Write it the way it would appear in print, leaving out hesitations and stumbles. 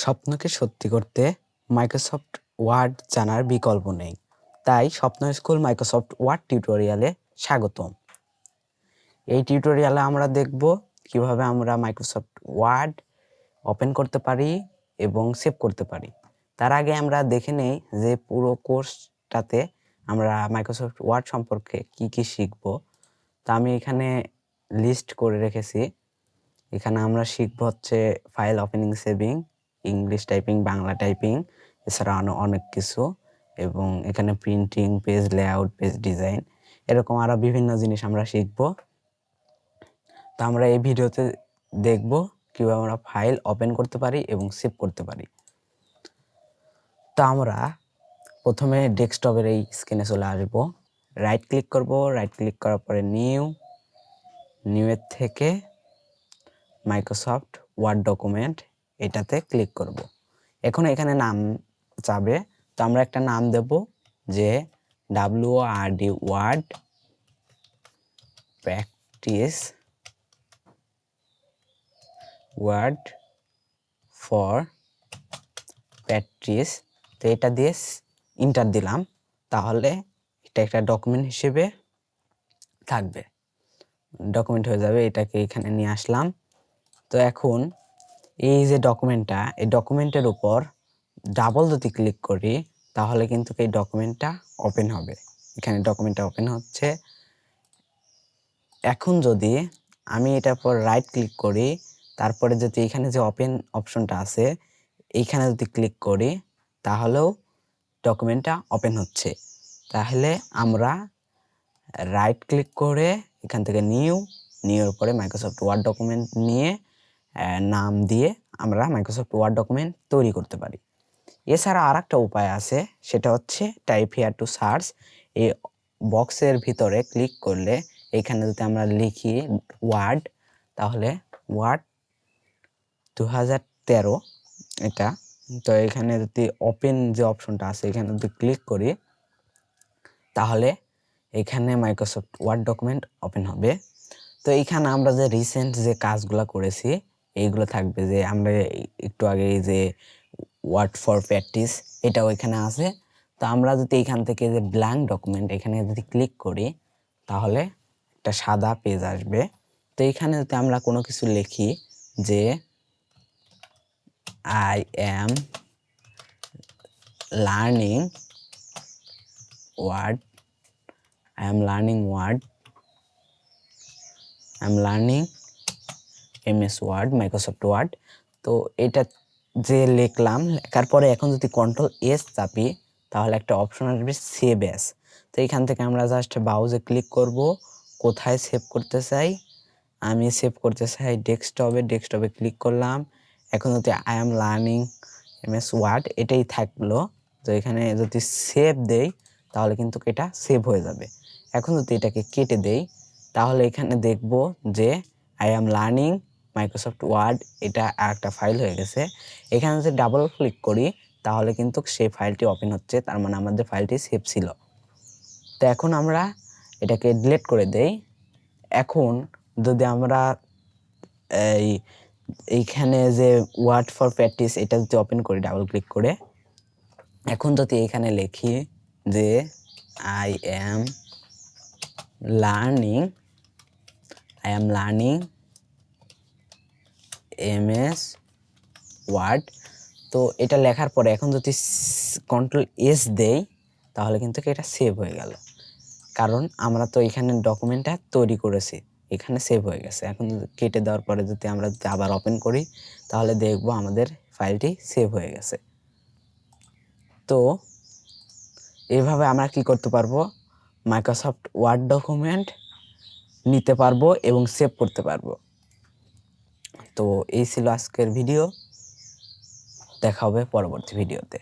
স্বপ্নকে সত্যি করতে মাইক্রোসফট ওয়ার্ড জানার বিকল্প নেই। তাই স্বপ্ন স্কুল মাইক্রোসফট ওয়ার্ড টিউটোরিয়ালে স্বাগতম। এই টিউটোরিয়ালে আমরা দেখব কিভাবে আমরা মাইক্রোসফট ওয়ার্ড ওপেন করতে পারি এবং সেভ করতে পারি। তার আগে আমরা দেখে নেই যে পুরো কোর্সটাতে আমরা মাইক্রোসফট ওয়ার্ড সম্পর্কে কি শিখব। তা আমি এখানে লিস্ট করে রেখেছি। এখানে আমরা শিখব হচ্ছে file opening, saving, English typing, Bangla typing, এছাড়া অনেক কিছু, এবং এখানে printing, page layout, page design, এরকম আরো বিভিন্ন জিনিস আমরা শিখব। তো আমরা এই ভিডিওতে দেখব কিভাবে আমরা ফাইল ওপেন করতে পারি এবং সেভ করতে পারি। তো আমরা প্রথমে ডেস্কটপের এই স্ক্রিনে চলে আসবো, রাইট ক্লিক করব। রাইট ক্লিক করার পরে নিউ এর থেকে মাইক্রোসফট ওয়ার্ড ডকুমেন্ট এটাতে ক্লিক করব। এখন এখানে নাম চাবে, তো আমরা একটা নাম দেব যে WORD word practice word for practice. তো এটা দিয়ে ইন্টার দিলাম, তাহলে এটা একটা ডকুমেন্ট হিসেবে থাকবে, ডকুমেন্ট হয়ে যাবে। এটাকে এখানে নিয়ে আসলাম। তো এখন এই যে ডকুমেন্টটা, এই ডকুমেন্টের উপর ডাবল যদি ক্লিক করি তাহলে কিন্তু এই ডকুমেন্টটা ওপেন হবে। এখানে ডকুমেন্টটা ওপেন হচ্ছে। এখন যদি আমি এটার পর রাইট ক্লিক করি, তারপরে যদি এখানে যে ওপেন অপশনটা আছে এইখানে যদি ক্লিক করি তাহলেও ডকুমেন্টটা ওপেন হচ্ছে। তাহলে আমরা রাইট ক্লিক করে এখান থেকে নিউর পরে মাইক্রোসফট ওয়ার্ড ডকুমেন্ট নিয়ে নাম দিয়ে আমরা মাইক্রোসফট ওয়ার্ড ডকুমেন্ট তৈরি করতে পারি। এছাড়া আর একটা উপায় আছে, সেটা হচ্ছে টাইপ হিয়ার টু সার্চ। এই বক্সের ভিতরে ক্লিক করলে এখানে যদি আমরা লিখি ওয়ার্ড, তাহলে ওয়ার্ড 2013 এটা। তো এখানে যদি ওপেন যে অপশনটা আছে এখানে যদি ক্লিক করি তাহলে এখানে মাইক্রোসফট ওয়ার্ড ডকুমেন্ট ওপেন হবে। তো এখানে আমরা যে রিসেন্ট যে কাজগুলো করেছি এইগুলো থাকবে, যে আমরা একটু আগে যে ওয়ার্ড ফর প্র্যাকটিস এটাও এখানে আছে। তো আমরা যদি এখান থেকে যে ব্ল্যাঙ্ক ডকুমেন্ট এখানে যদি ক্লিক করি তাহলে একটা সাদা পেজ আসবে। তো এখানে যদি আমরা কোনো কিছু লিখি যে I am learning word, I am learning MS word, Microsoft word. তো এটা যে লিখলাম, লেখার পরে এখন যদি Ctrl+S চাপি তাহলে একটা অপশন আসবে সেভ অ্যাজ। তো এখান থেকে আমরা জাস্ট ব্রাউজে ক্লিক করব, কোথায় সেভ করতে চাই। আমি সেভ করতে চাই ডেস্কটপে ক্লিক করলাম। এখন যদি I am learning MS word এটাই থাকলো। তো এখানে যদি সেভ দেই তাহলে কিন্তু এটা সেভ হয়ে যাবে। এখন যদি এটাকে কেটে দেই তাহলে এখানে দেখব যে I am learning Microsoft word এটা একটা ফাইল হয়ে গেছে। এখানে যদি ডাবল ক্লিক করি তাহলে কিন্তু সেই ফাইলটি ওপেন হচ্ছে, তার মানে আমাদের ফাইলটি সেভ ছিল। তো এখন আমরা এটাকে ডিলিট করে দেই। এখন যদি আমরা এইখানে যে ওয়ার্ড ফর প্র্যাকটিস এটা যদি ওপেন করি ডাবল ক্লিক করে, এখন যদি এখানে লিখি যে I am learning MS word, তো এটা লেখার পরে এখন যদি Ctrl+S দেই তাহলে কিন্তু এটা সেভ হয়ে গেল, কারণ আমরা তো এখানে ডকুমেন্টটা তৈরি করেছি, এখানে সেভ হয়ে গেছে। এখন কেটে দেওয়ার পরে যদি আমরা আবার ওপেন করি তাহলে দেখব আমাদের ফাইলটি সেভ হয়ে গেছে। তো এইভাবে আমরা কি করতে পারবো, মাইক্রোসফট ওয়ার্ড ডকুমেন্ট নিতে পারবো এবং সেভ করতে পারবো। তো এই ছিল আজকের ভিডিও, দেখা হবে পরবর্তী ভিডিওতে।